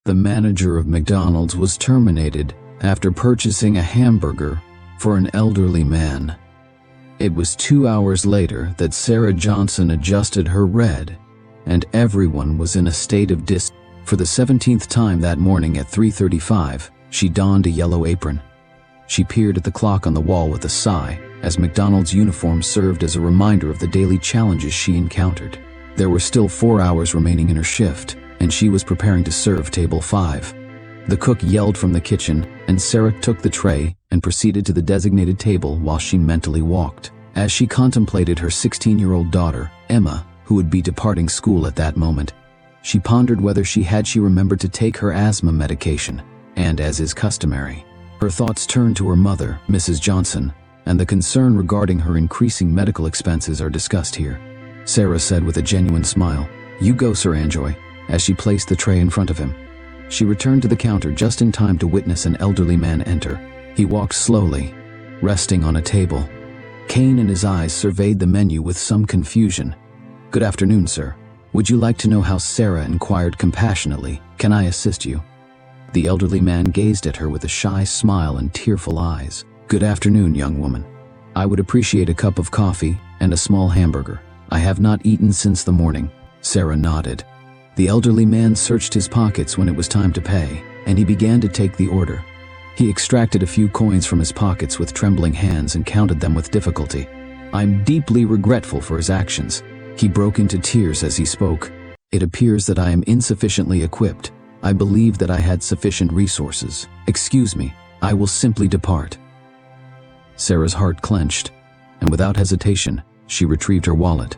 The manager of McDonald's was terminated after purchasing a hamburger for an elderly man. It was 2 hours later that Sarah Johnson adjusted her red, and everyone was in a state of For the 17th time that morning at 3:35, she donned a yellow apron. She peered at the clock on the wall with a sigh, as McDonald's uniform served as a reminder of the daily challenges she encountered. There were still 4 hours remaining in her shift, and she was preparing to serve table 5. The cook yelled from the kitchen, and Sarah took the tray and proceeded to the designated table while she mentally walked. As she contemplated her 16-year-old daughter, Emma, who would be departing school at that moment, she pondered whether she remembered to take her asthma medication, and as is customary, her thoughts turned to her mother, Mrs. Johnson, and the concern regarding her increasing medical expenses are discussed here. Sarah said with a genuine smile, "You go, Sir Anjoy," as she placed the tray in front of him. She returned to the counter just in time to witness an elderly man enter. He walked slowly, resting on a table. Kane in his eyes surveyed the menu with some confusion. "Good afternoon, sir. Would you like to know how?" Sarah inquired compassionately. "Can I assist you?" The elderly man gazed at her with a shy smile and tearful eyes. "Good afternoon, young woman. I would appreciate a cup of coffee and a small hamburger. I have not eaten since the morning." Sarah nodded. The elderly man searched his pockets when it was time to pay, and he began to take the order. He extracted a few coins from his pockets with trembling hands and counted them with difficulty. "I'm deeply regretful for his actions." He broke into tears as he spoke. "It appears that I am insufficiently equipped. I believe that I had sufficient resources. Excuse me, I will simply depart." Sarah's heart clenched, and without hesitation, she retrieved her wallet.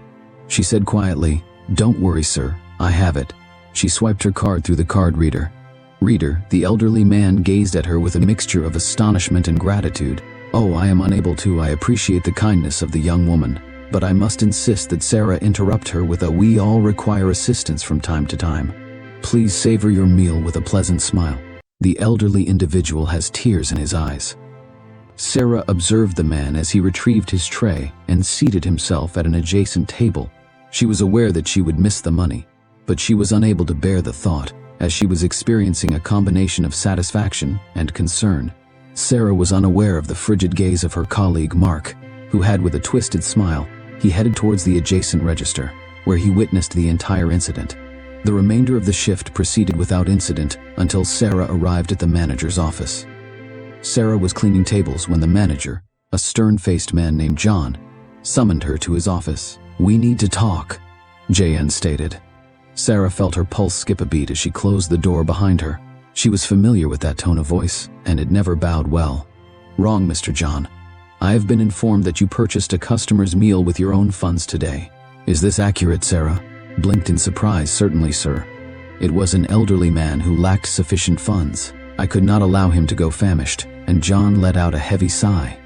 She said quietly, "Don't worry, sir, I have it." She swiped her card through the card reader. The elderly man gazed at her with a mixture of astonishment and gratitude. "Oh, I am unable to. I appreciate the kindness of the young woman, but I must insist that Sarah interrupt her with a we all require assistance from time to time. Please savor your meal with a pleasant smile." The elderly individual has tears in his eyes. Sarah observed the man as he retrieved his tray and seated himself at an adjacent table. She was aware that she would miss the money, but she was unable to bear the thought, as she was experiencing a combination of satisfaction and concern. Sarah was unaware of the frigid gaze of her colleague Mark, who had, with a twisted smile, he headed towards the adjacent register, where he witnessed the entire incident. The remainder of the shift proceeded without incident until Sarah arrived at the manager's office. Sarah was cleaning tables when the manager, a stern-faced man named John, summoned her to his office. "We need to talk," JN stated. Sarah felt her pulse skip a beat as she closed the door behind her. She was familiar with that tone of voice, and it never bowed well. "Wrong, Mr. John. I have been informed that you purchased a customer's meal with your own funds today. Is this accurate?" Sarah blinked in surprise. "Certainly, sir. It was an elderly man who lacked sufficient funds. I could not allow him to go famished," and John let out a heavy sigh.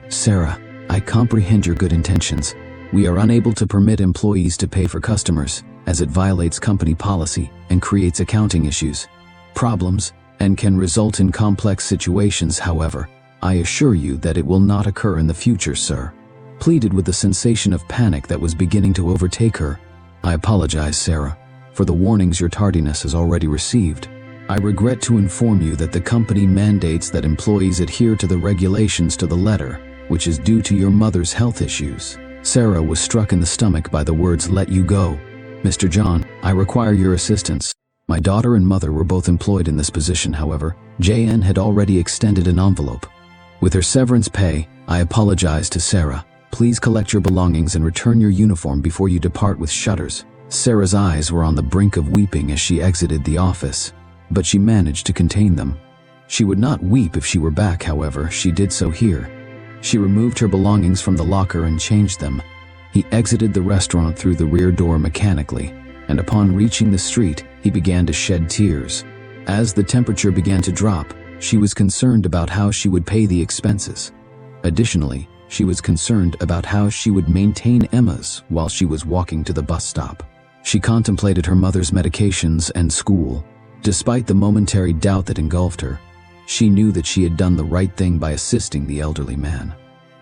"Sarah, I comprehend your good intentions. We are unable to permit employees to pay for customers, as it violates company policy and creates accounting problems, and can result in complex situations. However, I assure you that it will not occur in the future, sir," pleaded with the sensation of panic that was beginning to overtake her. "I apologize, Sarah, for the warnings your tardiness has already received. I regret to inform you that the company mandates that employees adhere to the regulations to the letter, which is due to your mother's health issues." Sarah was struck in the stomach by the words "let you go." "Mr. John, I require your assistance. My daughter and mother were both employed in this position." However, JN had already extended an envelope. "With her severance pay, I apologize to Sarah. Please collect your belongings and return your uniform before you depart with shudders." Sarah's eyes were on the brink of weeping as she exited the office, but she managed to contain them. She would not weep if she were back, however, she did so here. She removed her belongings from the locker and changed them. He exited the restaurant through the rear door mechanically, and upon reaching the street, he began to shed tears. As the temperature began to drop, she was concerned about how she would pay the expenses. Additionally, she was concerned about how she would maintain Emma's while she was walking to the bus stop. She contemplated her mother's medications and school. Despite the momentary doubt that engulfed her, she knew that she had done the right thing by assisting the elderly man.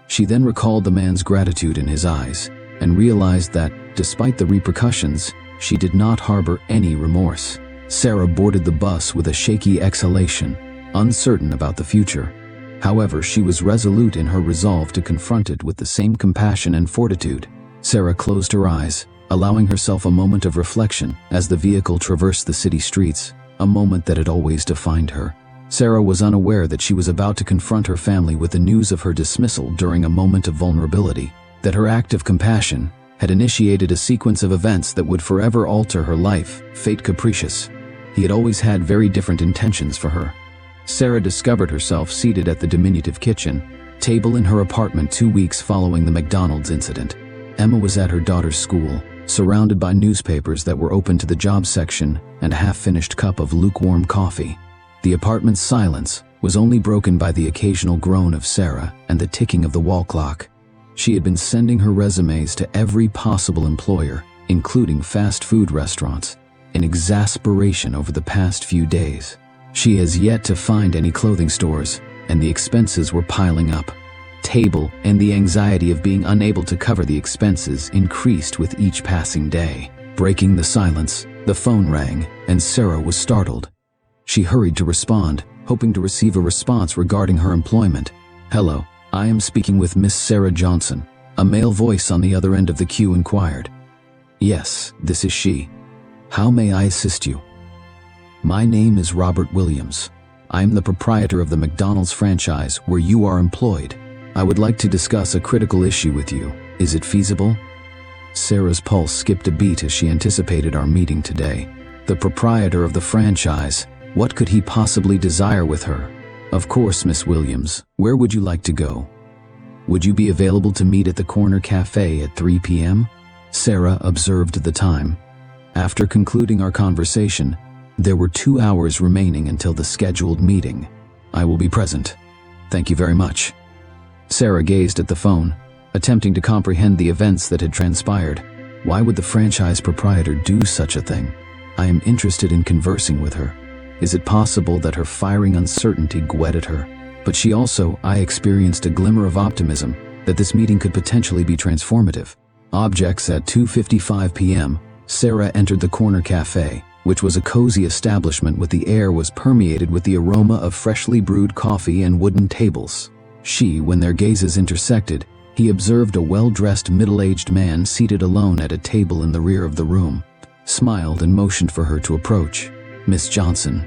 She then recalled the man's gratitude in his eyes and realized that, despite the repercussions, she did not harbor any remorse. Sarah boarded the bus with a shaky exhalation, uncertain about the future. However, she was resolute in her resolve to confront it with the same compassion and fortitude. Sarah closed her eyes, allowing herself a moment of reflection as the vehicle traversed the city streets, a moment that had always defined her. Sarah was unaware that she was about to confront her family with the news of her dismissal during a moment of vulnerability, that her act of compassion had initiated a sequence of events that would forever alter her life, fate capricious. He had always had very different intentions for her. Sarah discovered herself seated at the diminutive kitchen table in her apartment 2 weeks following the McDonald's incident. Emma was at her daughter's school, surrounded by newspapers that were open to the job section and a half-finished cup of lukewarm coffee. The apartment's silence was only broken by the occasional groan of Sarah and the ticking of the wall clock. She had been sending her resumes to every possible employer, including fast food restaurants, in exasperation over the past few days. She has yet to find any clothing stores, and the expenses were piling up. Table and the anxiety of being unable to cover the expenses increased with each passing day. Breaking the silence, the phone rang, and Sarah was startled. She hurried to respond, hoping to receive a response regarding her employment. "Hello, I am speaking with Miss Sarah Johnson," a male voice on the other end of the queue inquired. "Yes, this is she. How may I assist you?" "My name is Robert Williams. I am the proprietor of the McDonald's franchise where you are employed. I would like to discuss a critical issue with you. Is it feasible?" Sarah's pulse skipped a beat as she anticipated our meeting today. The proprietor of the franchise. What could he possibly desire with her? "Of course, Miss Williams. Where would you like to go? Would you be available to meet at the corner cafe at 3 p.m.? Sarah observed the time. After concluding our conversation, there were 2 hours remaining until the scheduled meeting. "I will be present. Thank you very much." Sarah gazed at the phone, attempting to comprehend the events that had transpired. Why would the franchise proprietor do such a thing? I am interested in conversing with her. Is it possible that her firing uncertainty gwetted her? But I experienced a glimmer of optimism that this meeting could potentially be transformative. Objects at 2:55 p.m., Sarah entered the corner cafe, which was a cozy establishment with the air was permeated with the aroma of freshly brewed coffee and wooden tables. When their gazes intersected, he observed a well-dressed middle-aged man seated alone at a table in the rear of the room, smiled and motioned for her to approach. "Miss Johnson,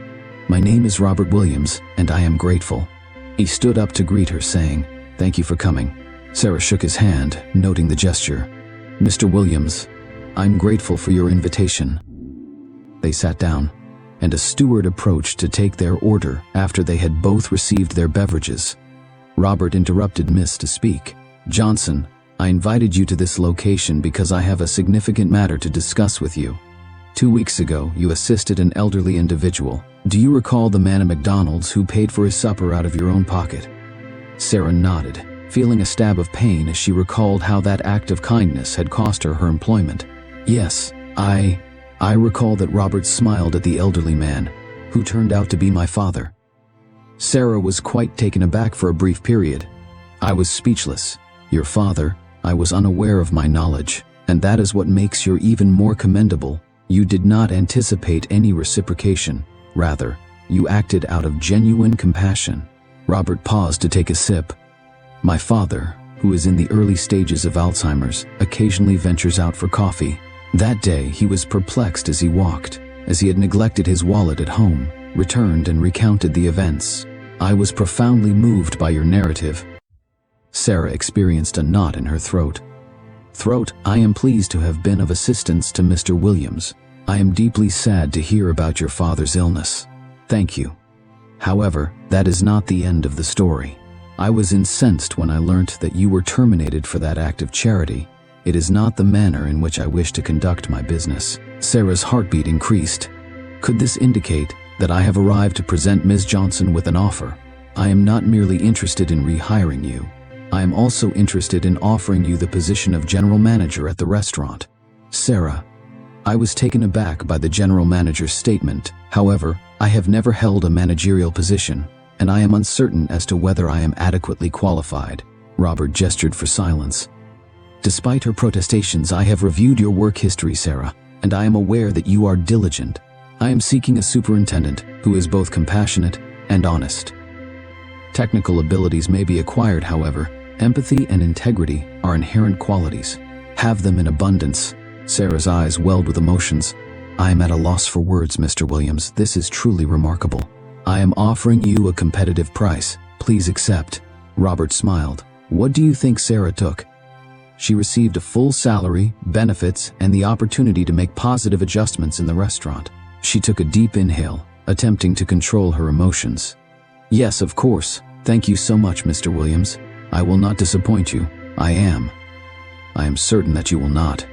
my name is Robert Williams, and I am grateful." He stood up to greet her, saying, "Thank you for coming." Sarah shook his hand, noting the gesture. "Mr. Williams, I'm grateful for your invitation." They sat down, and a steward approached to take their order after they had both received their beverages. Robert interrupted Miss to speak. "Johnson, I invited you to this location because I have a significant matter to discuss with you. 2 weeks ago, you assisted an elderly individual. Do you recall the man at McDonald's who paid for his supper out of your own pocket?" Sarah nodded, feeling a stab of pain as she recalled how that act of kindness had cost her employment. "Yes, I recall that." Robert smiled at the elderly man, who turned out to be my father. Sarah was quite taken aback for a brief period. I was speechless. "Your father? I was unaware of my knowledge, and that is what makes you even more commendable. You did not anticipate any reciprocation. Rather, you acted out of genuine compassion." Robert paused to take a sip. "My father, who is in the early stages of Alzheimer's, occasionally ventures out for coffee. That day he was perplexed as he walked, as he had neglected his wallet at home, returned and recounted the events. I was profoundly moved by your narrative." Sarah experienced a knot in her throat. "I am pleased to have been of assistance to Mr. Williams. I am deeply sad to hear about your father's illness." "Thank you. However, that is not the end of the story. I was incensed when I learnt that you were terminated for that act of charity. It is not the manner in which I wish to conduct my business." Sarah's heartbeat increased. Could this indicate that I have arrived to present Ms. Johnson with an offer? I am not merely interested in rehiring you. I am also interested in offering you the position of general manager at the restaurant. Sarah. I was taken aback by the general manager's statement. However, I have never held a managerial position, and I am uncertain as to whether I am adequately qualified. Robert gestured for silence. Despite her protestations, I have reviewed your work history, Sarah, and I am aware that you are diligent. I am seeking a superintendent who is both compassionate and honest. Technical abilities may be acquired, however. Empathy and integrity are inherent qualities. Have them in abundance." Sarah's eyes welled with emotions. "I am at a loss for words, Mr. Williams. This is truly remarkable. I am offering you a competitive price. Please accept." Robert smiled. "What do you think Sarah took?" "She received a full salary, benefits, and the opportunity to make positive adjustments in the restaurant." She took a deep inhale, attempting to control her emotions. "Yes, of course. Thank you so much, Mr. Williams. I will not disappoint you. I am certain that you will not."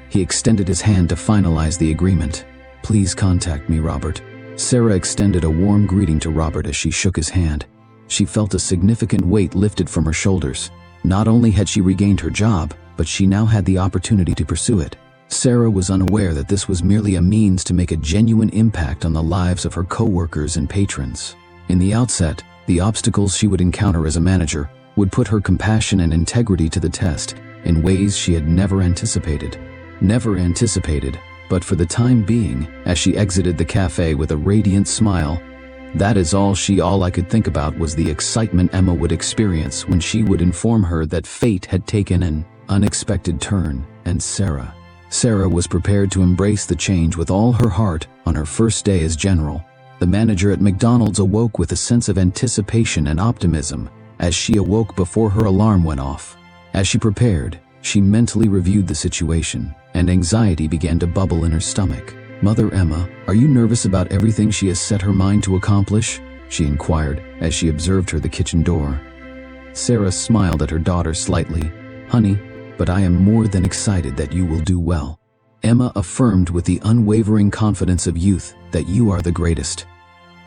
He extended his hand to finalize the agreement. "Please contact me, Robert." Sarah extended a warm greeting to Robert as she shook his hand. She felt a significant weight lifted from her shoulders. Not only had she regained her job, but she now had the opportunity to pursue it. Sarah was unaware that this was merely a means to make a genuine impact on the lives of her co-workers and patrons. In the outset, the obstacles she would encounter as a manager would put her compassion and integrity to the test in ways she had never anticipated. But for the time being, as she exited the cafe with a radiant smile, all I could think about was the excitement Emma would experience when she would inform her that fate had taken an unexpected turn, and Sarah was prepared to embrace the change with all her heart on her first day as general. The manager at McDonald's awoke with a sense of anticipation and optimism as she awoke before her alarm went off. As she prepared, she mentally reviewed the situation, and anxiety began to bubble in her stomach. "Mother Emma, are you nervous about everything she has set her mind to accomplish?" she inquired as she observed her at the kitchen door. Sarah smiled at her daughter slightly. "Honey, but I am more than excited that you will do well." Emma affirmed with the unwavering confidence of youth that "you are the greatest."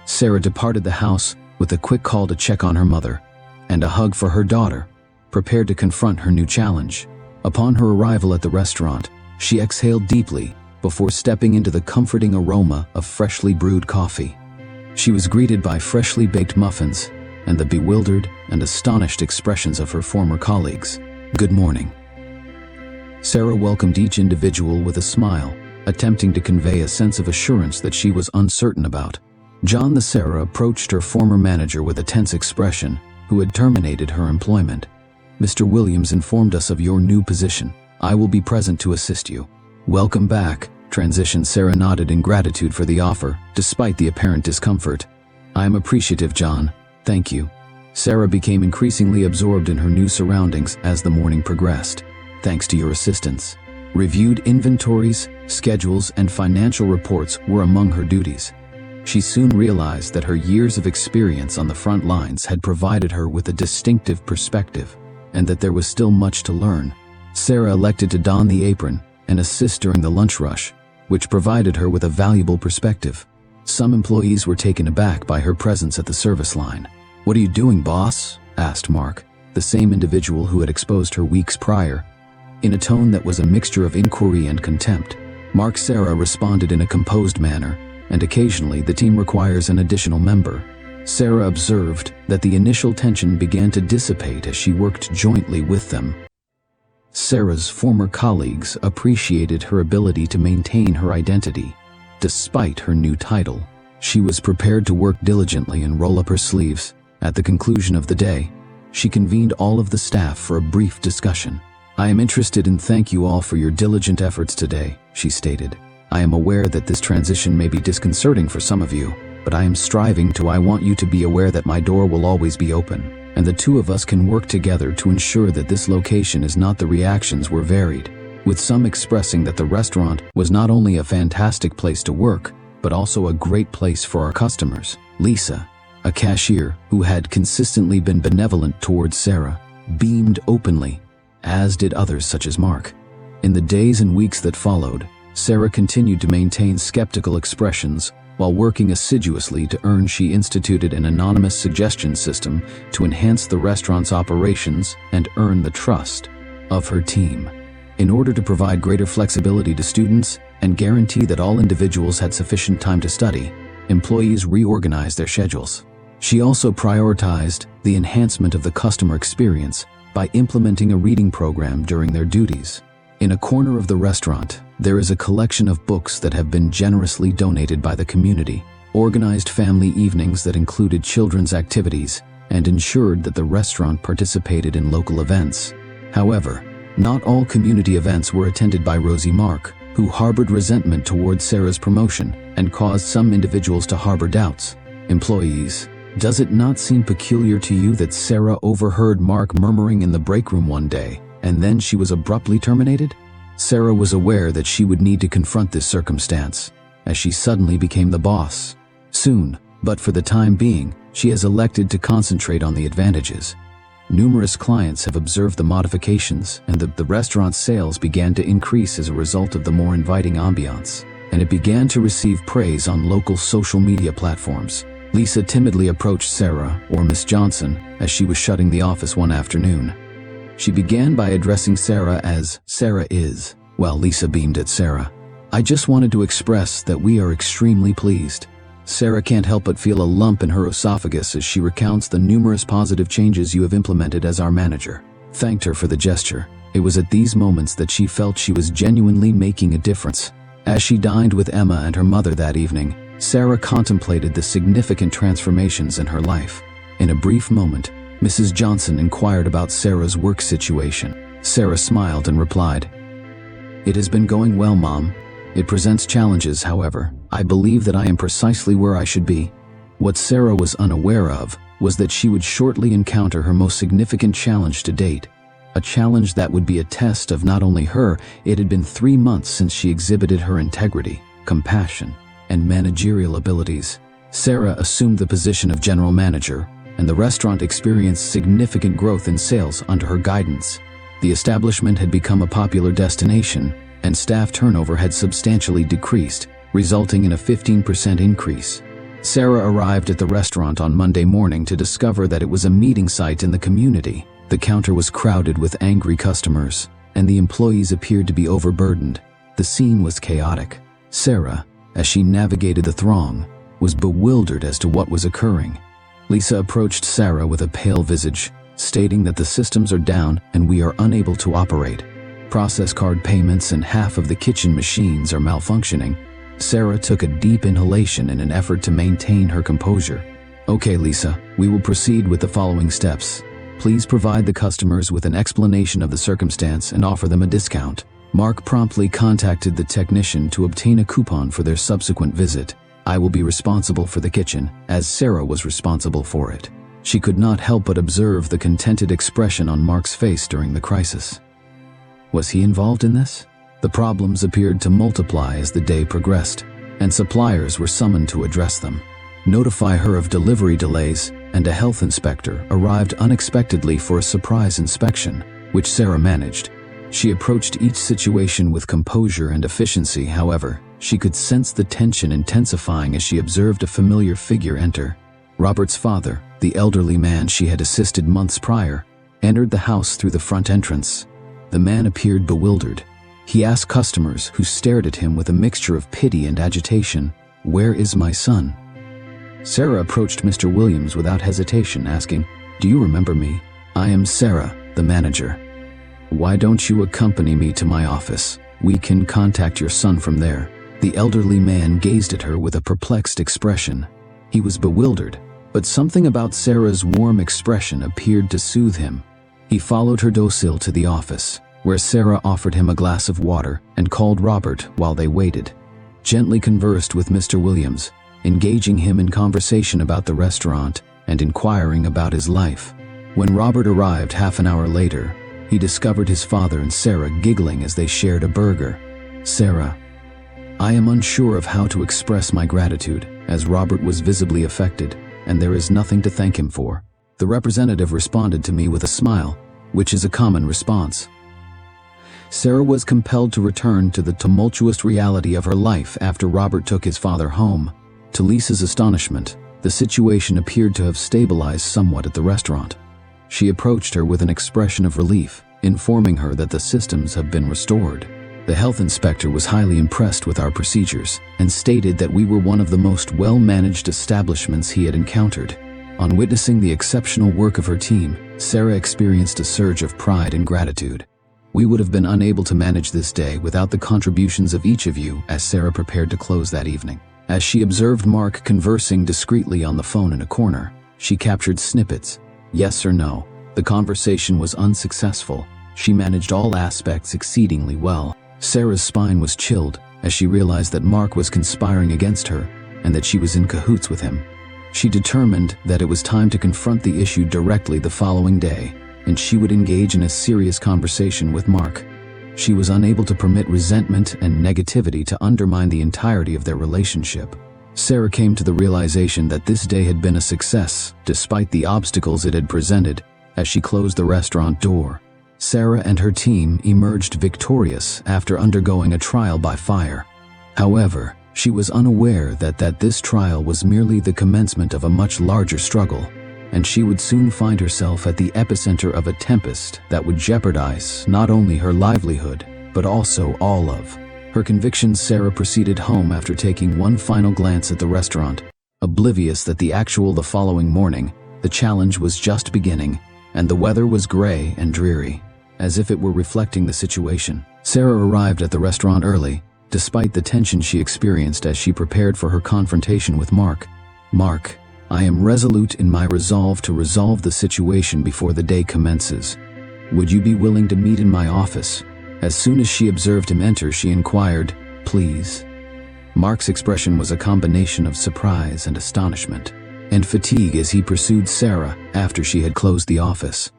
Sarah departed the house with a quick call to check on her mother and a hug for her daughter, prepared to confront her new challenge. Upon her arrival at the restaurant, she exhaled deeply before stepping into the comforting aroma of freshly brewed coffee. She was greeted by freshly baked muffins and the bewildered and astonished expressions of her former colleagues. "Good morning." Sarah welcomed each individual with a smile, attempting to convey a sense of assurance that she was uncertain about. John. Sarah approached her former manager with a tense expression, who had terminated her employment. "Mr. Williams informed us of your new position. I will be present to assist you." "Welcome back." Sarah nodded in gratitude for the offer, despite the apparent discomfort. "I am appreciative, John. Thank you." Sarah became increasingly absorbed in her new surroundings as the morning progressed. "Thanks to your assistance." Reviewed inventories, schedules, and financial reports were among her duties. She soon realized that her years of experience on the front lines had provided her with a distinctive perspective, and that there was still much to learn. Sarah elected to don the apron and assist during the lunch rush, which provided her with a valuable perspective. Some employees were taken aback by her presence at the service line. "What are you doing, boss?" asked Mark, the same individual who had exposed her weeks prior. In a tone that was a mixture of inquiry and contempt, Sarah responded in a composed manner, and occasionally the team requires an additional member. Sarah observed that the initial tension began to dissipate as she worked jointly with them. Sarah's former colleagues appreciated her ability to maintain her identity. Despite her new title, she was prepared to work diligently and roll up her sleeves. At the conclusion of the day, she convened all of the staff for a brief discussion. "I am interested in thank you all for your diligent efforts today," she stated. "I am aware that this transition may be disconcerting for some of you, but I want you to be aware that my door will always be open, and the two of us can work together to ensure that this location is not." The reactions were varied, with some expressing that the restaurant was not only a fantastic place to work, but also a great place for our customers. Lisa, a cashier who had consistently been benevolent towards Sarah, beamed openly, as did others such as Mark. In the days and weeks that followed, Sarah continued to maintain skeptical expressions while working assiduously to earn. She instituted an anonymous suggestion system to enhance the restaurant's operations and earn the trust of her team. In order to provide greater flexibility to students and guarantee that all individuals had sufficient time to study, employees reorganized their schedules. She also prioritized the enhancement of the customer experience by implementing a reading program during their duties. In a corner of the restaurant, There is a collection of books that have been generously donated by the community, organized family evenings that included children's activities, and ensured that the restaurant participated in local events. However, not all community events were attended by Rosie Mark, who harbored resentment towards Sarah's promotion and caused some individuals to harbor doubts. Employees, does it not seem peculiar to you that Sarah overheard Mark murmuring in the break room one day, and then she was abruptly terminated? Sarah was aware that she would need to confront this circumstance, as she suddenly became the boss. Soon, but for the time being, she has elected to concentrate on the advantages. Numerous clients have observed the modifications, and the restaurant's sales began to increase as a result of the more inviting ambiance, and it began to receive praise on local social media platforms. Lisa timidly approached Sarah, or Miss Johnson, as she was shutting the office one afternoon. She began by addressing Sarah as Sarah is, while Lisa beamed at Sarah. "I just wanted to express that we are extremely pleased." Sarah can't help but feel a lump in her esophagus as she recounts the numerous positive changes you have implemented as our manager. Thanked her for the gesture. It was at these moments that she felt she was genuinely making a difference. As she dined with Emma and her mother that evening, Sarah contemplated the significant transformations in her life. In a brief moment, Mrs. Johnson inquired about Sarah's work situation. Sarah smiled and replied, "It has been going well, Mom. It presents challenges, however. I believe that I am precisely where I should be." What Sarah was unaware of was that she would shortly encounter her most significant challenge to date. A challenge that would be a test of not only her. It had been 3 months since she exhibited her integrity, compassion, and managerial abilities. Sarah assumed the position of general manager, and the restaurant experienced significant growth in sales under her guidance. The establishment had become a popular destination, and staff turnover had substantially decreased, resulting in a 15% increase. Sarah arrived at the restaurant on Monday morning to discover that it was a meeting site in the community. The counter was crowded with angry customers, and the employees appeared to be overburdened. The scene was chaotic. Sarah, as she navigated the throng, was bewildered as to what was occurring. Lisa approached Sarah with a pale visage, stating that the systems are down and we are unable to operate. Process card payments and half of the kitchen machines are malfunctioning. Sarah took a deep inhalation in an effort to maintain her composure. "Okay, Lisa, we will proceed with the following steps. Please provide the customers with an explanation of the circumstance and offer them a discount." Mark promptly contacted the technician to obtain a coupon for their subsequent visit. "I will be responsible for the kitchen, as Sarah was responsible for it." She could not help but observe the contented expression on Mark's face during the crisis. Was he involved in this? The problems appeared to multiply as the day progressed, and suppliers were summoned to address them. Notify her of delivery delays, and a health inspector arrived unexpectedly for a surprise inspection, which Sarah managed. She approached each situation with composure and efficiency. However, she could sense the tension intensifying as she observed a familiar figure enter. Robert's father, the elderly man she had assisted months prior, entered the house through the front entrance. The man appeared bewildered. He asked customers, who stared at him with a mixture of pity and agitation, "Where is my son?" Sarah approached Mr. Williams without hesitation, asking, "Do you remember me? I am Sarah, the manager. Why don't you accompany me to my office? We can contact your son from there." The elderly man gazed at her with a perplexed expression. He was bewildered, but something about Sarah's warm expression appeared to soothe him. He followed her docile to the office, where Sarah offered him a glass of water and called Robert while they waited. Gently conversed with Mr. Williams, engaging him in conversation about the restaurant and inquiring about his life. When Robert arrived half an hour later, he discovered his father and Sarah giggling as they shared a burger. "Sarah, I am unsure of how to express my gratitude, as Robert was visibly affected, and there is nothing to thank him for." The representative responded to me with a smile, which is a common response. Sarah was compelled to return to the tumultuous reality of her life after Robert took his father home. To Lisa's astonishment, the situation appeared to have stabilized somewhat at the restaurant. She approached her with an expression of relief, informing her that the systems have been restored. The health inspector was highly impressed with our procedures and stated that we were one of the most well-managed establishments he had encountered. On witnessing the exceptional work of her team, Sarah experienced a surge of pride and gratitude. We would have been unable to manage this day without the contributions of each of you, as Sarah prepared to close that evening. As she observed Mark conversing discreetly on the phone in a corner, she captured snippets. Yes or no. The conversation was unsuccessful. She managed all aspects exceedingly well. Sarah's spine was chilled as she realized that Mark was conspiring against her and that she was in cahoots with him. She determined that it was time to confront the issue directly the following day, and she would engage in a serious conversation with Mark. She was unable to permit resentment and negativity to undermine the entirety of their relationship. Sarah came to the realization that this day had been a success, despite the obstacles it had presented. As she closed the restaurant door, Sarah and her team emerged victorious after undergoing a trial by fire. However, she was unaware that this trial was merely the commencement of a much larger struggle, and she would soon find herself at the epicenter of a tempest that would jeopardize not only her livelihood, but also all of her convictions. Sarah proceeded home after taking one final glance at the restaurant, oblivious that the following morning, the challenge was just beginning, and the weather was gray and dreary, as if it were reflecting the situation. Sarah arrived at the restaurant early, despite the tension she experienced as she prepared for her confrontation with Mark. Mark, I am resolute in my resolve to resolve the situation before the day commences. Would you be willing to meet in my office? As soon as she observed him enter, she inquired, please. Mark's expression was a combination of surprise and astonishment, and fatigue as he pursued Sarah after she had closed the office.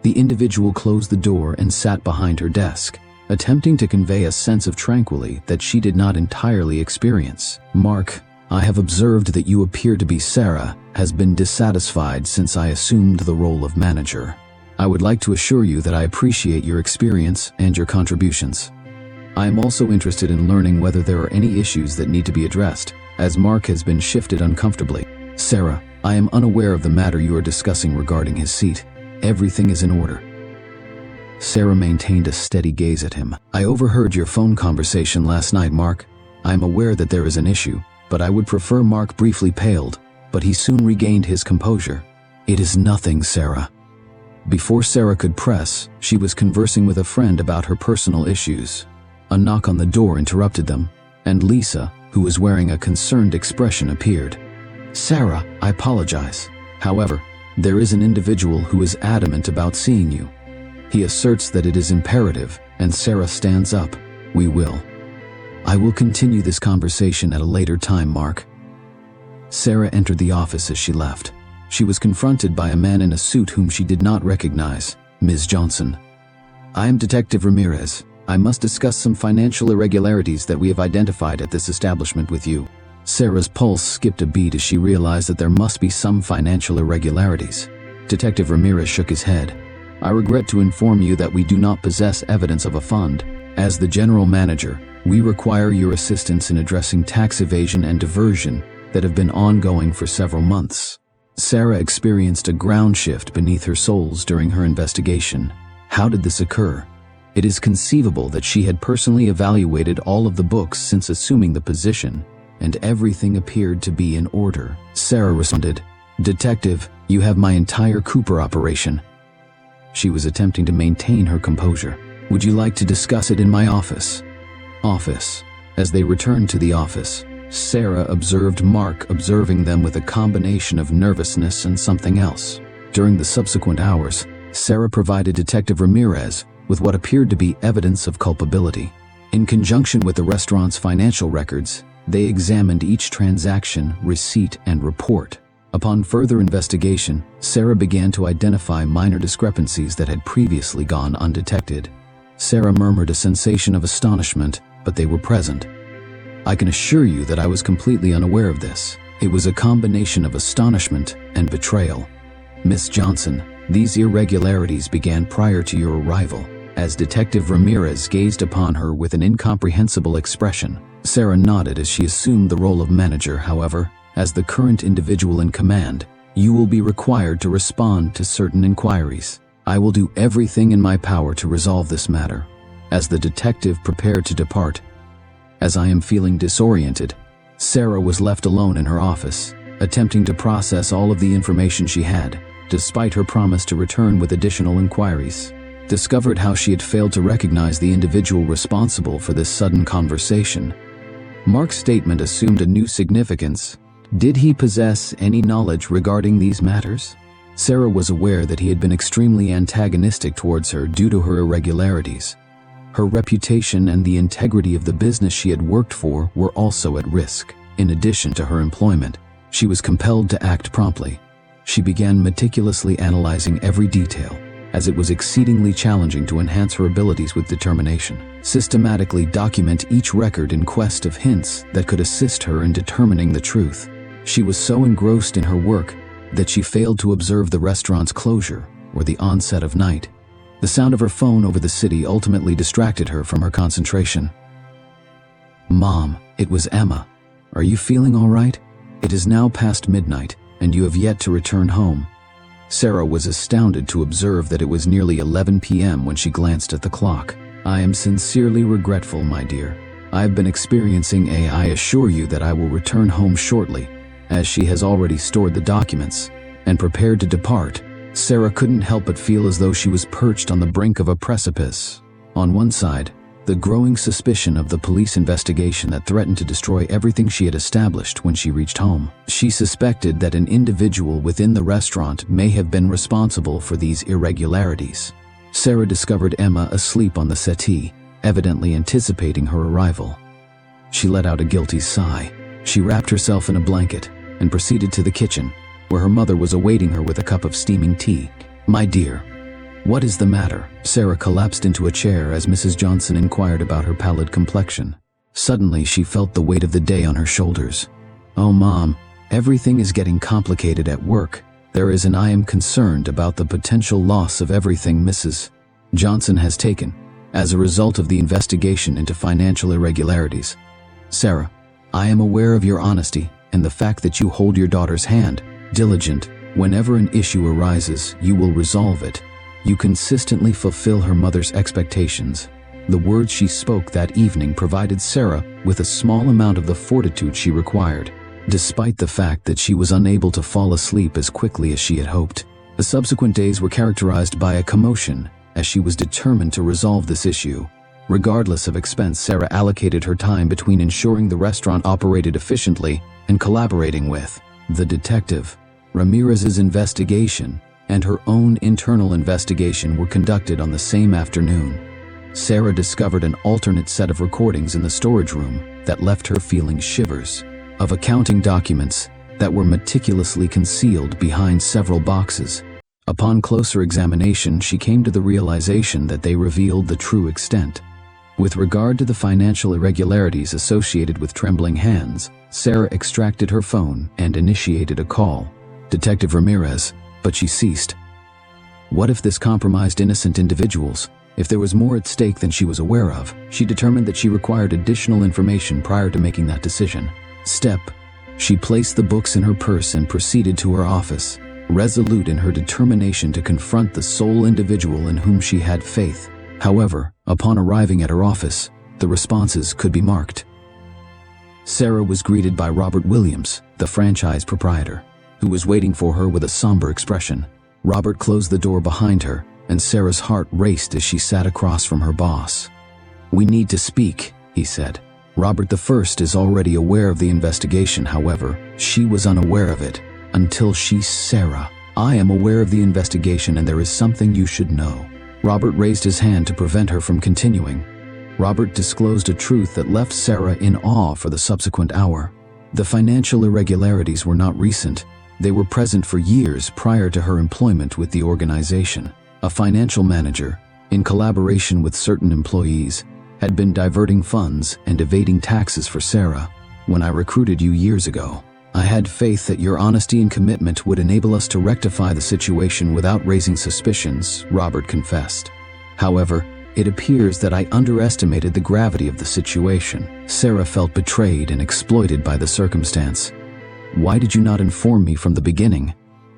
The individual closed the door and sat behind her desk, attempting to convey a sense of tranquility that she did not entirely experience. Mark, I have observed that you appear to be Sarah, has been dissatisfied since I assumed the role of manager. I would like to assure you that I appreciate your experience and your contributions. I am also interested in learning whether there are any issues that need to be addressed, as Mark has been shifted uncomfortably. Sarah, I am unaware of the matter you are discussing regarding his seat. Everything is in order. Sarah maintained a steady gaze at him. I overheard your phone conversation last night, Mark. I am aware that there is an issue, but I would prefer. Mark briefly paled, but he soon regained his composure. It is nothing, Sarah. Before Sarah could press, she was conversing with a friend about her personal issues. A knock on the door interrupted them, and Lisa, who was wearing a concerned expression, appeared. Sarah, I apologize. However, there is an individual who is adamant about seeing you. He asserts that it is imperative, and Sarah stands up. We will. I will continue this conversation at a later time, Mark. Sarah entered the office as she left. She was confronted by a man in a suit whom she did not recognize. Ms. Johnson. I am Detective Ramirez. I must discuss some financial irregularities that we have identified at this establishment with you. Sarah's pulse skipped a beat as she realized that there must be some financial irregularities. Detective Ramirez shook his head. I regret to inform you that we do not possess evidence of a fund. As the general manager, we require your assistance in addressing tax evasion and diversion that have been ongoing for several months. Sarah experienced a ground shift beneath her soles during her investigation. How did this occur? It is conceivable that she had personally evaluated all of the books since assuming the position, and everything appeared to be in order. Sarah responded, Detective, you have my entire Cooper operation. She was attempting to maintain her composure. Would you like to discuss it in my office? Office. As they returned to the office, Sarah observed Mark observing them with a combination of nervousness and something else. During the subsequent hours, Sarah provided Detective Ramirez with what appeared to be evidence of culpability. In conjunction with the restaurant's financial records, they examined each transaction, receipt, and report. Upon further investigation, Sarah began to identify minor discrepancies that had previously gone undetected. Sarah murmured a sensation of astonishment, but they were present. I can assure you that I was completely unaware of this. It was a combination of astonishment and betrayal. Miss Johnson, these irregularities began prior to your arrival. As Detective Ramirez gazed upon her with an incomprehensible expression, Sarah nodded as she assumed the role of manager. However, as the current individual in command, you will be required to respond to certain inquiries. I will do everything in my power to resolve this matter. As the detective prepared to depart, as I am feeling disoriented, Sarah was left alone in her office, attempting to process all of the information she had, despite her promise to return with additional inquiries. discovered how she had failed to recognize the individual responsible for this sudden conversation. Mark's statement assumed a new significance. Did he possess any knowledge regarding these matters? Sarah was aware that he had been extremely antagonistic towards her due to her irregularities. Her reputation and the integrity of the business she had worked for were also at risk. In addition to her employment, she was compelled to act promptly. She began meticulously analyzing every detail, as it was exceedingly challenging to enhance her abilities with determination. Systematically document each record in quest of hints that could assist her in determining the truth. She was so engrossed in her work that she failed to observe the restaurant's closure or the onset of night. The sound of her phone over the city ultimately distracted her from her concentration. "Mom, it was Emma. Are you feeling all right? It is now past midnight, and you have yet to return home." Sarah was astounded to observe that it was nearly 11 p.m. when she glanced at the clock. "I am sincerely regretful, my dear. I have been experiencing I assure you that I will return home shortly," as she has already stored the documents and prepared to depart. Sarah couldn't help but feel as though she was perched on the brink of a precipice. On one side, the growing suspicion of the police investigation that threatened to destroy everything she had established when she reached home. She suspected that an individual within the restaurant may have been responsible for these irregularities. Sarah discovered Emma asleep on the settee, evidently anticipating her arrival. She let out a guilty sigh. She wrapped herself in a blanket and proceeded to the kitchen, where her mother was awaiting her with a cup of steaming tea. "My dear, what is the matter?" Sarah collapsed into a chair as Mrs. Johnson inquired about her pallid complexion. Suddenly, she felt the weight of the day on her shoulders. "Oh, Mom, everything is getting complicated at work. I am concerned about the potential loss of everything Mrs. Johnson has taken as a result of the investigation into financial irregularities. Sarah, I am aware of your honesty and the fact that you hold your daughter's hand. Diligent, whenever an issue arises, you will resolve it. You consistently fulfill her mother's expectations." The words she spoke that evening provided Sarah with a small amount of the fortitude she required, despite the fact that she was unable to fall asleep as quickly as she had hoped. The subsequent days were characterized by a commotion, as she was determined to resolve this issue. Regardless of expense, Sarah allocated her time between ensuring the restaurant operated efficiently and collaborating with the detective. Ramirez's investigation and her own internal investigation were conducted on the same afternoon. Sarah discovered an alternate set of recordings in the storage room that left her feeling shivers, of accounting documents that were meticulously concealed behind several boxes. Upon closer examination, she came to the realization that they revealed the true extent. With regard to the financial irregularities associated with trembling hands, Sarah extracted her phone and initiated a call. Detective Ramirez, but she ceased. What if this compromised innocent individuals? If there was more at stake than she was aware of, she determined that she required additional information prior to making that decision. She placed the books in her purse and proceeded to her office, resolute in her determination to confront the sole individual in whom she had faith. However, upon arriving at her office, the responses could be marked. Sarah was greeted by Robert Williams, the franchise proprietor, who was waiting for her with a somber expression. Robert closed the door behind her, and Sarah's heart raced as she sat across from her boss. "We need to speak," he said. Robert I is already aware of the investigation, however, she was unaware of it until Sarah, "I am aware of the investigation and there is something you should know." Robert raised his hand to prevent her from continuing. Robert disclosed a truth that left Sarah in awe for the subsequent hour. The financial irregularities were not recent. They were present for years prior to her employment with the organization. A financial manager, in collaboration with certain employees, had been diverting funds and evading taxes for Sarah. "When I recruited you years ago, I had faith that your honesty and commitment would enable us to rectify the situation without raising suspicions," Robert confessed. "However, it appears that I underestimated the gravity of the situation." Sarah felt betrayed and exploited by the circumstance. "Why did you not inform me from the beginning?"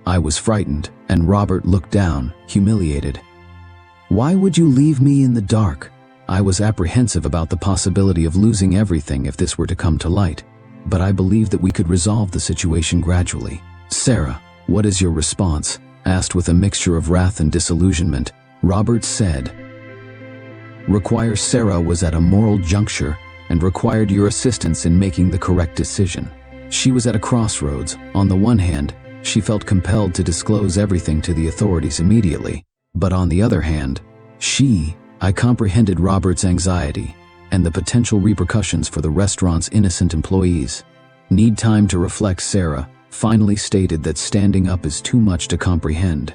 "I was frightened," and Robert looked down, humiliated. "Why would you leave me in the dark?" "I was apprehensive about the possibility of losing everything if this were to come to light, but I believed that we could resolve the situation gradually." "Sarah, what is your response?" asked with a mixture of wrath and disillusionment. Robert said. Sarah was at a moral juncture and required your assistance in making the correct decision. She was at a crossroads. On the one hand, she felt compelled to disclose everything to the authorities immediately, but on the other hand, I comprehended Robert's anxiety and the potential repercussions for the restaurant's innocent employees. Need time to reflect. Sarah finally stated that standing up is too much to comprehend.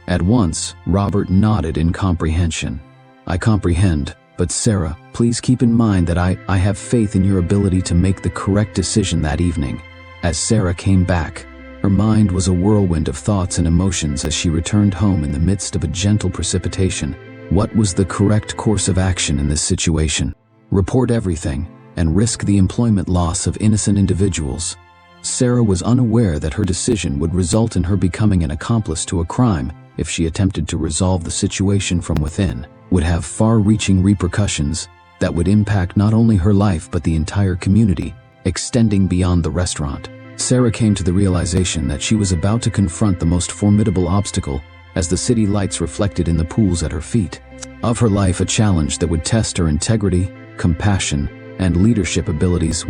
At once, Robert nodded in comprehension. I comprehend, but Sarah, please keep in mind that I have faith in your ability to make the correct decision that evening. As Sarah came back, her mind was a whirlwind of thoughts and emotions as she returned home in the midst of a gentle precipitation. What was the correct course of action in this situation? Report everything and risk the employment loss of innocent individuals. Sarah was unaware that her decision would result in her becoming an accomplice to a crime. If she attempted to resolve the situation from within, would have far-reaching repercussions that would impact not only her life but the entire community, extending beyond the restaurant. Sarah came to the realization that she was about to confront the most formidable obstacle as the city lights reflected in the pools at her feet. Of her life, a challenge that would test her integrity, compassion, and leadership abilities.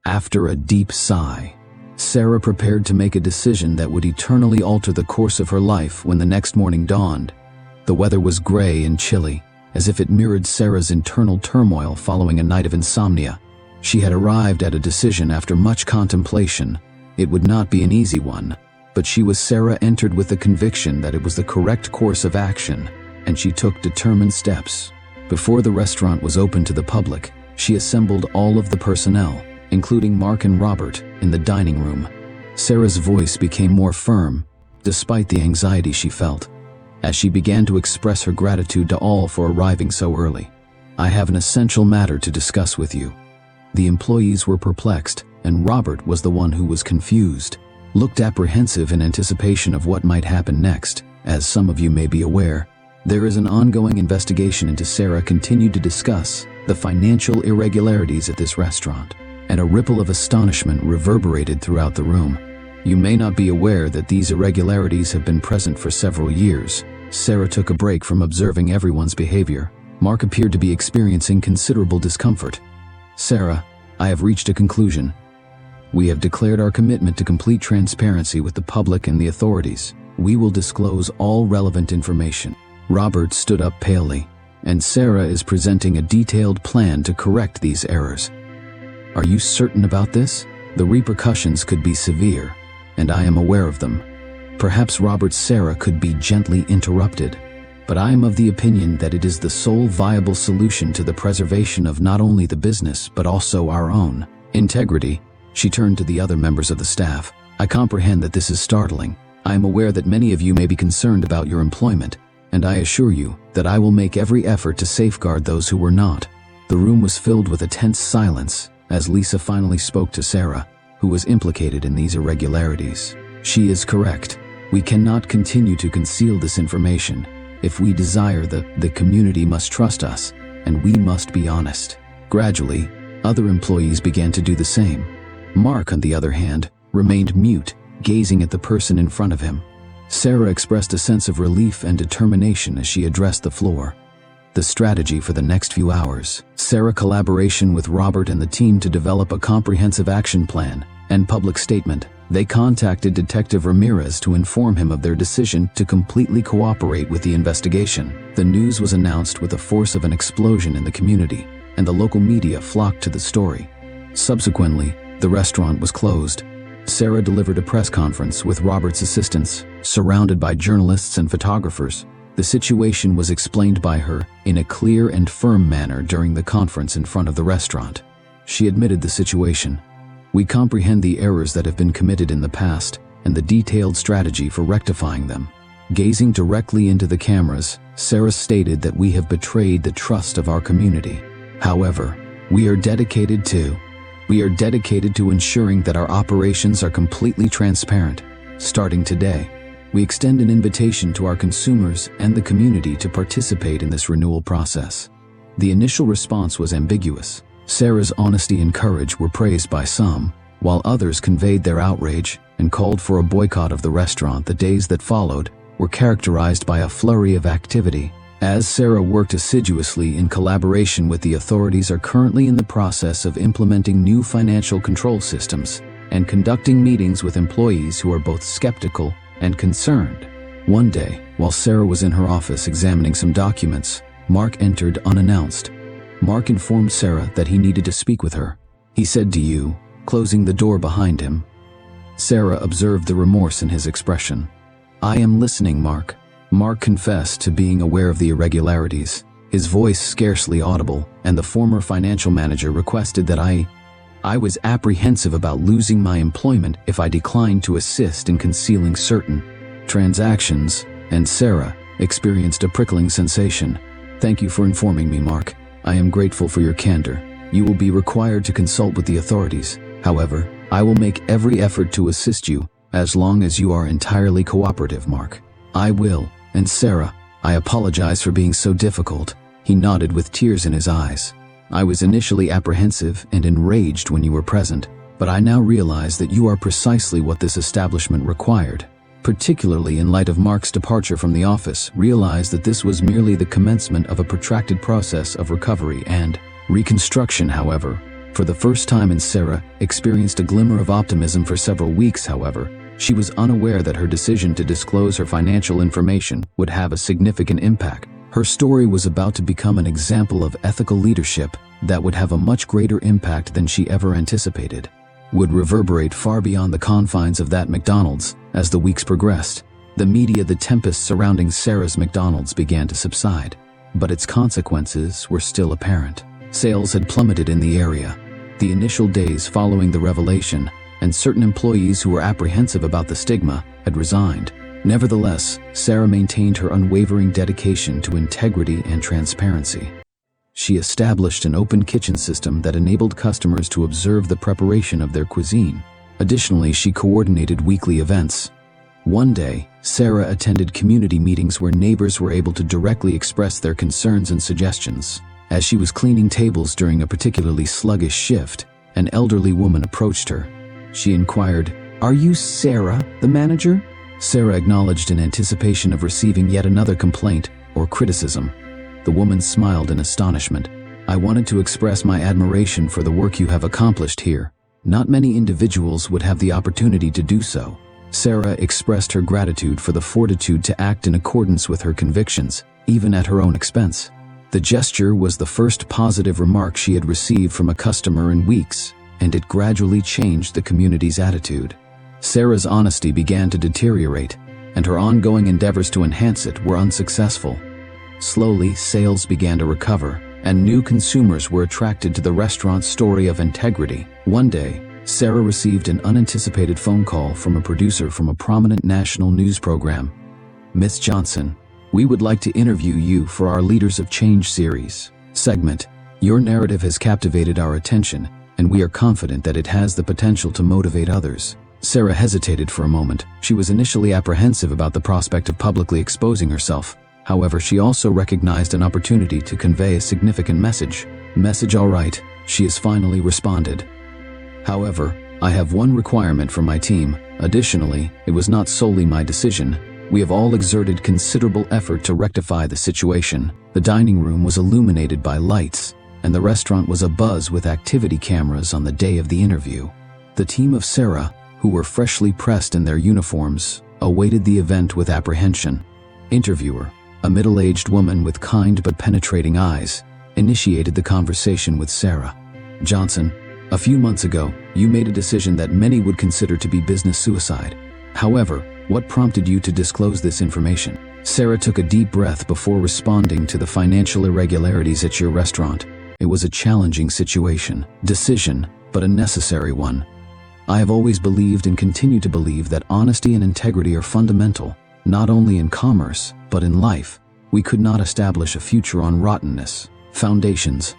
After a deep sigh, Sarah prepared to make a decision that would eternally alter the course of her life. When the next morning dawned, the weather was gray and chilly, as if it mirrored Sarah's internal turmoil following a night of insomnia. She had arrived at a decision after much contemplation. It would not be an easy one, but Sarah entered with the conviction that it was the correct course of action, and she took determined steps. Before the restaurant was open to the public, she assembled all of the personnel, including Mark and Robert, in the dining room. Sarah's voice became more firm, despite the anxiety she felt, as she began to express her gratitude to all for arriving so early. I have an essential matter to discuss with you. The employees were perplexed, and Robert was the one who was confused, looked apprehensive in anticipation of what might happen next. As some of you may be aware, there is an ongoing investigation into. Sarah continued to discuss the financial irregularities at this restaurant, and a ripple of astonishment reverberated throughout the room. You may not be aware that these irregularities have been present for several years. Sarah took a break from observing everyone's behavior. Mark appeared to be experiencing considerable discomfort. Sarah, I have reached a conclusion. We have declared our commitment to complete transparency with the public and the authorities. We will disclose all relevant information. Robert stood up palely, and Sarah is presenting a detailed plan to correct these errors. Are you certain about this? The repercussions could be severe, and I am aware of them. Perhaps Sarah could be gently interrupted, but I am of the opinion that it is the sole viable solution to the preservation of not only the business but also our own integrity. She turned to the other members of the staff. I comprehend that this is startling. I am aware that many of you may be concerned about your employment, and I assure you that I will make every effort to safeguard those who were not. The room was filled with a tense silence as Lisa finally spoke to Sarah, who was implicated in these irregularities. She is correct. We cannot continue to conceal this information. If we desire, the community must trust us, and we must be honest. Gradually, other employees began to do the same. Mark, on the other hand, remained mute, gazing at the person in front of him. Sarah expressed a sense of relief and determination as she addressed the floor. The strategy for the next few hours. Sarah collaboration with Robert and the team to develop a comprehensive action plan and public statement. They contacted Detective Ramirez to inform him of their decision to completely cooperate with the investigation. The news was announced with the force of an explosion in the community, and the local media flocked to the story. Subsequently, the restaurant was closed. Sarah delivered a press conference with Robert's assistants, surrounded by journalists and photographers. The situation was explained by her in a clear and firm manner during the conference in front of the restaurant. She admitted the situation. We comprehend the errors that have been committed in the past and the detailed strategy for rectifying them. Gazing directly into the cameras, Sarah stated that we have betrayed the trust of our community. However, we are dedicated to ensuring that our operations are completely transparent. Starting today, we extend an invitation to our consumers and the community to participate in this renewal process. The initial response was ambiguous. Sarah's honesty and courage were praised by some, while others conveyed their outrage and called for a boycott of the restaurant. The days that followed were characterized by a flurry of activity, as Sarah worked assiduously in collaboration with the authorities are currently in the process of implementing new financial control systems and conducting meetings with employees who are both skeptical and concerned. One day, while Sarah was in her office examining some documents, Mark entered unannounced. Mark informed Sarah that he needed to speak with her. He said to you, closing the door behind him. Sarah observed the remorse in his expression. "I am listening, Mark." Mark confessed to being aware of the irregularities, his voice scarcely audible, and the former financial manager requested that I was apprehensive about losing my employment if I declined to assist in concealing certain transactions, and Sarah experienced a prickling sensation. "Thank you for informing me, Mark. I am grateful for your candor. You will be required to consult with the authorities. However, I will make every effort to assist you, as long as you are entirely cooperative, Mark." "I will, and Sarah, I apologize for being so difficult." He nodded with tears in his eyes. "I was initially apprehensive and enraged when you were present, but I now realize that you are precisely what this establishment required. Particularly in light of Mark's departure from the office, realize that this was merely the commencement of a protracted process of recovery and reconstruction. However, for the first time in Sarah experienced a glimmer of optimism for several weeks. However, she was unaware that her decision to disclose her financial information would have a significant impact. Her story was about to become an example of ethical leadership that would have a much greater impact than she ever anticipated, would reverberate far beyond the confines of that McDonald's. As the weeks progressed, the tempest surrounding Sarah's McDonald's began to subside, but its consequences were still apparent. Sales had plummeted in the area. The initial days following the revelation, and certain employees who were apprehensive about the stigma had resigned. Nevertheless, Sarah maintained her unwavering dedication to integrity and transparency. She established an open kitchen system that enabled customers to observe the preparation of their cuisine. Additionally, she coordinated weekly events. One day, Sarah attended community meetings where neighbors were able to directly express their concerns and suggestions. As she was cleaning tables during a particularly sluggish shift, an elderly woman approached her. She inquired, "Are you Sarah, the manager?" Sarah acknowledged in anticipation of receiving yet another complaint or criticism. The woman smiled in astonishment. "I wanted to express my admiration for the work you have accomplished here. Not many individuals would have the opportunity to do so." Sarah expressed her gratitude for the fortitude to act in accordance with her convictions, even at her own expense. The gesture was the first positive remark she had received from a customer in weeks, and it gradually changed the community's attitude. Sarah's honesty began to deteriorate, and her ongoing endeavors to enhance it were unsuccessful. Slowly, sales began to recover, and new consumers were attracted to the restaurant's story of integrity. One day, Sarah received an unanticipated phone call from a producer from a prominent national news program. "Miss Johnson, we would like to interview you for our Leaders of Change series segment. Your narrative has captivated our attention, and we are confident that it has the potential to motivate others." Sarah hesitated for a moment. She was initially apprehensive about the prospect of publicly exposing herself. However, she also recognized an opportunity to convey a significant message. "Message all right," she has finally responded. "However, I have one requirement from my team. Additionally, it was not solely my decision. We have all exerted considerable effort to rectify the situation." The dining room was illuminated by lights, and the restaurant was abuzz with activity cameras on the day of the interview. The team of Sarah, who were freshly pressed in their uniforms, awaited the event with apprehension. Interviewer, a middle-aged woman with kind but penetrating eyes, initiated the conversation with Sarah. "Johnson, a few months ago, you made a decision that many would consider to be business suicide. However, what prompted you to disclose this information?" Sarah took a deep breath before responding to the financial irregularities at your restaurant. "It was a challenging decision, but a necessary one. I have always believed and continue to believe that honesty and integrity are fundamental, not only in commerce, but in life. We could not establish a future on rottenness foundations."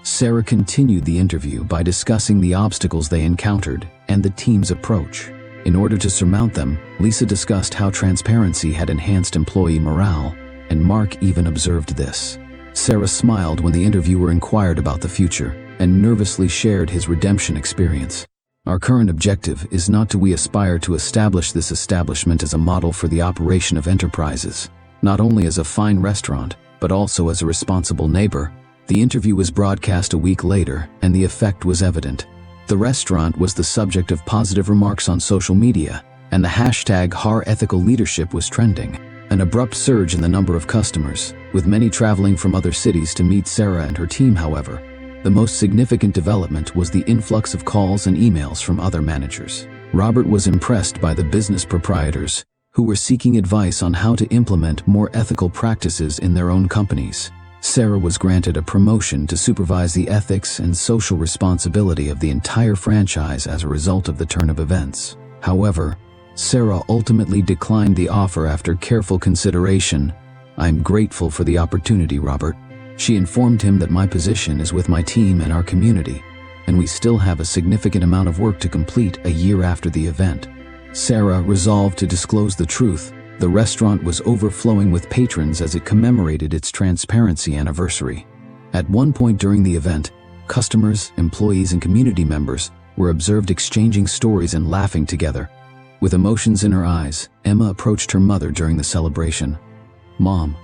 Sarah continued the interview by discussing the obstacles they encountered and the team's approach. In order to surmount them, Lisa discussed how transparency had enhanced employee morale, and Mark even observed this. Sarah smiled when the interviewer inquired about the future, and nervously shared his redemption experience. Our current objective is not to we aspire to establish this establishment as a model for the operation of enterprises, not only as a fine restaurant, but also as a responsible neighbor. The interview was broadcast a week later, and the effect was evident. The restaurant was the subject of positive remarks on social media, and the hashtag #HarEthicalLeadership was trending. An abrupt surge in the number of customers, with many traveling from other cities to meet Sarah and her team. However, the most significant development was the influx of calls and emails from other managers. Robert was impressed by the business proprietors, who were seeking advice on how to implement more ethical practices in their own companies. Sarah was granted a promotion to supervise the ethics and social responsibility of the entire franchise as a result of the turn of events. However, Sarah ultimately declined the offer after careful consideration. "I'm grateful for the opportunity, Robert." She informed him that my position is with my team and our community, and we still have a significant amount of work to complete a year after the event. Sarah resolved to disclose the truth. The restaurant was overflowing with patrons as it commemorated its transparency anniversary. At one point during the event, customers, employees, and community members were observed exchanging stories and laughing together. With emotions in her eyes, Emma approached her mother during the celebration. "Mom,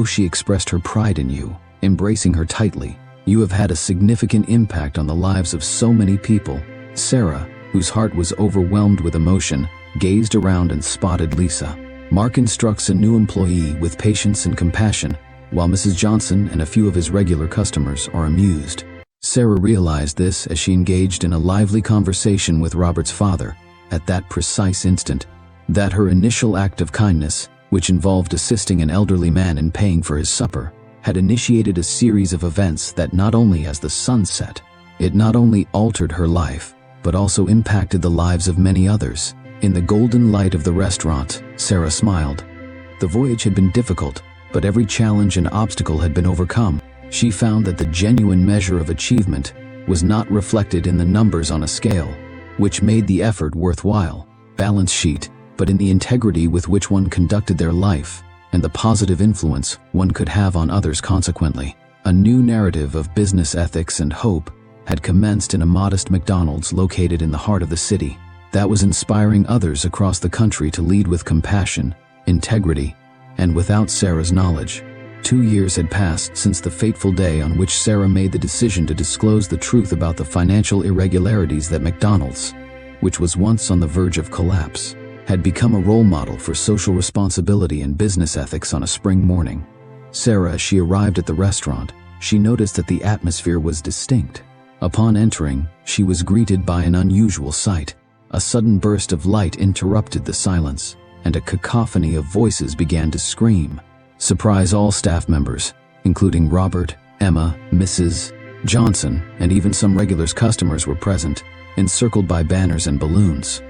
she expressed her pride in you, embracing her tightly. You have had a significant impact on the lives of so many people." Sarah, whose heart was overwhelmed with emotion, gazed around and spotted Lisa. Mark instructs a new employee with patience and compassion, while Mrs. Johnson and a few of his regular customers are amused. Sarah realized this as she engaged in a lively conversation with Robert's father. At that precise instant, that her initial act of kindness, which involved assisting an elderly man in paying for his supper, had initiated a series of events that not only as the sun set, it not only altered her life, but also impacted the lives of many others. In the golden light of the restaurant, Sarah smiled. The voyage had been difficult, but every challenge and obstacle had been overcome. She found that the genuine measure of achievement was not reflected in the numbers on a scale, which made the effort worthwhile, balance sheet, but in the integrity with which one conducted their life, and the positive influence one could have on others consequently. A new narrative of business ethics and hope had commenced in a modest McDonald's located in the heart of the city, that was inspiring others across the country to lead with compassion, integrity, and without Sarah's knowledge. 2 years had passed since the fateful day on which Sarah made the decision to disclose the truth about the financial irregularities that McDonald's, which was once on the verge of collapse, had become a role model for social responsibility and business ethics. On a spring morning, Sarah, as she arrived at the restaurant, she noticed that the atmosphere was distinct. Upon entering, she was greeted by an unusual sight. A sudden burst of light interrupted the silence, and a cacophony of voices began to scream. Surprise! All staff members, including Robert, Emma, Mrs. Johnson, and even some regular customers were present, encircled by banners and balloons.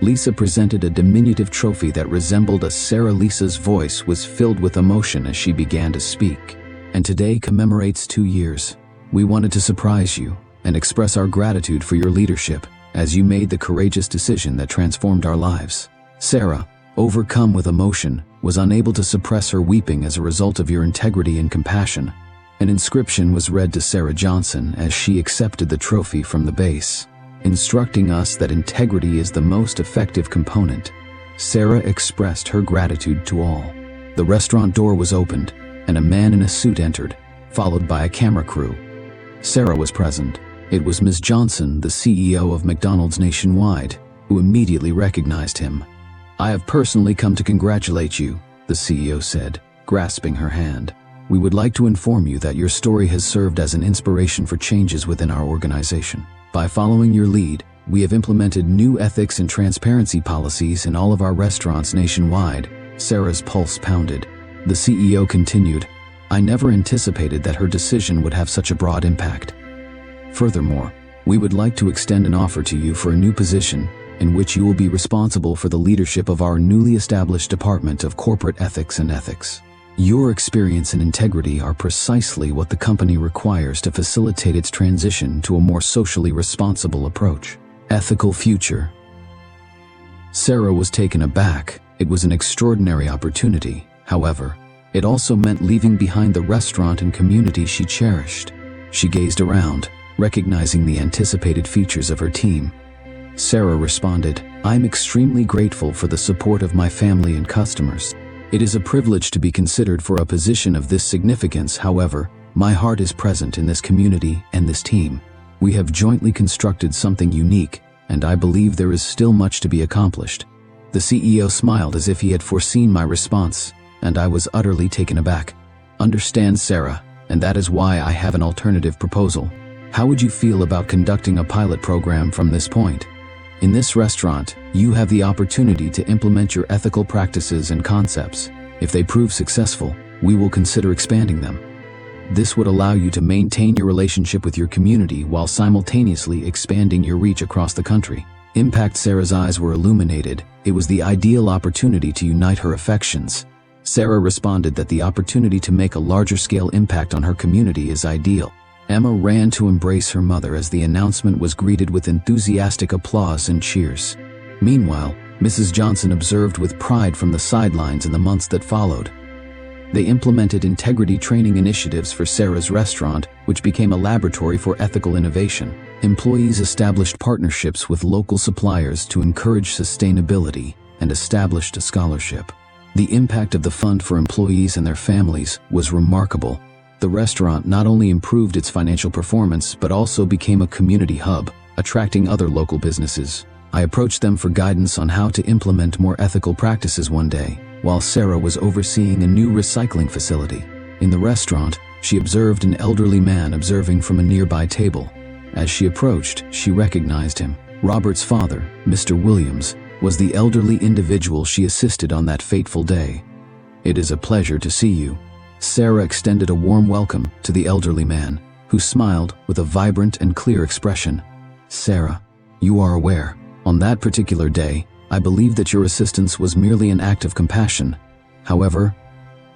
Lisa presented a diminutive trophy that resembled a Sarah. Lisa's voice was filled with emotion as she began to speak. "And today commemorates 2 years. We wanted to surprise you and express our gratitude for your leadership, as you made the courageous decision that transformed our lives." Sarah, overcome with emotion, was unable to suppress her weeping as a result of your integrity and compassion. An inscription was read to Sarah Johnson as she accepted the trophy from the base, instructing us that integrity is the most effective component. Sarah expressed her gratitude to all. The restaurant door was opened, and a man in a suit entered, followed by a camera crew. Sarah was present. It was Ms. Johnson, the CEO of McDonald's nationwide, who immediately recognized him. "I have personally come to congratulate you," the CEO said, grasping her hand. "We would like to inform you that your story has served as an inspiration for changes within our organization. By following your lead, we have implemented new ethics and transparency policies in all of our restaurants nationwide." Sarah's pulse pounded. The CEO continued, "I never anticipated that her decision would have such a broad impact. Furthermore, we would like to extend an offer to you for a new position in which you will be responsible for the leadership of our newly established Department of Corporate Ethics and Ethics. Your experience and integrity are precisely what the company requires to facilitate its transition to a more socially responsible approach. Ethical future." Sarah was taken aback. It was an extraordinary opportunity. However, it also meant leaving behind the restaurant and community she cherished. She gazed around, recognizing the anticipated features of her team. Sarah responded, "I'm extremely grateful for the support of my family and customers. It is a privilege to be considered for a position of this significance. However, my heart is present in this community and this team. We have jointly constructed something unique, and I believe there is still much to be accomplished." The CEO smiled as if he had foreseen my response, and I was utterly taken aback. "Understand, Sarah, and that is why I have an alternative proposal. How would you feel about conducting a pilot program from this point? In this restaurant, you have the opportunity to implement your ethical practices and concepts. If they prove successful, we will consider expanding them. This would allow you to maintain your relationship with your community while simultaneously expanding your reach across the country." Impact. Sarah's eyes were illuminated. It was the ideal opportunity to unite her affections. Sarah responded that the opportunity to make a larger-scale impact on her community is ideal. Emma ran to embrace her mother as the announcement was greeted with enthusiastic applause and cheers. Meanwhile, Mrs. Johnson observed with pride from the sidelines in the months that followed. They implemented integrity training initiatives for Sarah's restaurant, which became a laboratory for ethical innovation. Employees established partnerships with local suppliers to encourage sustainability and established a scholarship. The impact of the fund for employees and their families was remarkable. The restaurant not only improved its financial performance but also became a community hub, attracting other local businesses. I approached them for guidance on how to implement more ethical practices one day, while Sarah was overseeing a new recycling facility. In the restaurant, she observed an elderly man observing from a nearby table. As she approached, she recognized him. Robert's father, Mr. Williams, was the elderly individual she assisted on that fateful day. "It is a pleasure to see you." Sarah extended a warm welcome to the elderly man, who smiled with a vibrant and clear expression. "Sarah, you are aware, on that particular day, I believe that your assistance was merely an act of compassion. However,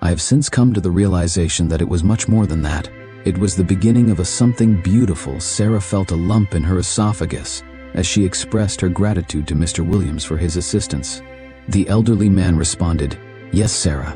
I have since come to the realization that it was much more than that. It was the beginning of a something beautiful." Sarah felt a lump in her esophagus as she expressed her gratitude to Mr. Williams for his assistance. The elderly man responded, "Yes, Sarah.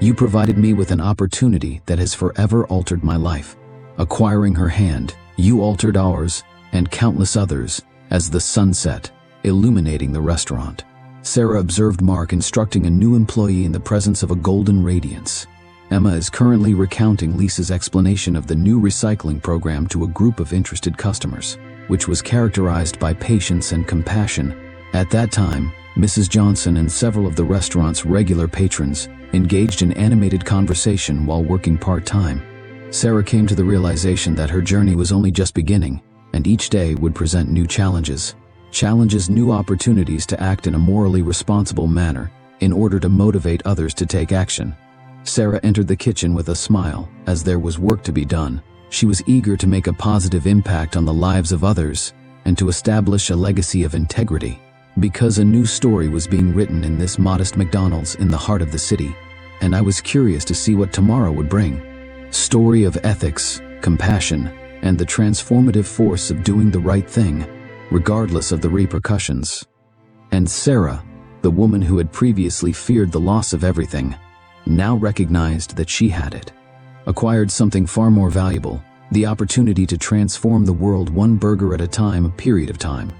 You provided me with an opportunity that has forever altered my life. Acquiring her hand, you altered ours and countless others as the sun set, illuminating the restaurant." Sarah observed Mark instructing a new employee in the presence of a golden radiance. Emma is currently recounting Lisa's explanation of the new recycling program to a group of interested customers, which was characterized by patience and compassion. At that time, Mrs. Johnson and several of the restaurant's regular patrons engaged in animated conversation while working part-time. Sarah came to the realization that her journey was only just beginning, and each day would present new challenges. New opportunities to act in a morally responsible manner in order to motivate others to take action. Sarah entered the kitchen with a smile, as there was work to be done. She was eager to make a positive impact on the lives of others and to establish a legacy of integrity. Because a new story was being written in this modest McDonald's in the heart of the city, and I was curious to see what tomorrow would bring. Story of ethics, compassion, and the transformative force of doing the right thing, regardless of the repercussions. And Sarah, the woman who had previously feared the loss of everything, now recognized that she had it. Acquired something far more valuable, the opportunity to transform the world one burger at a time, a period of time.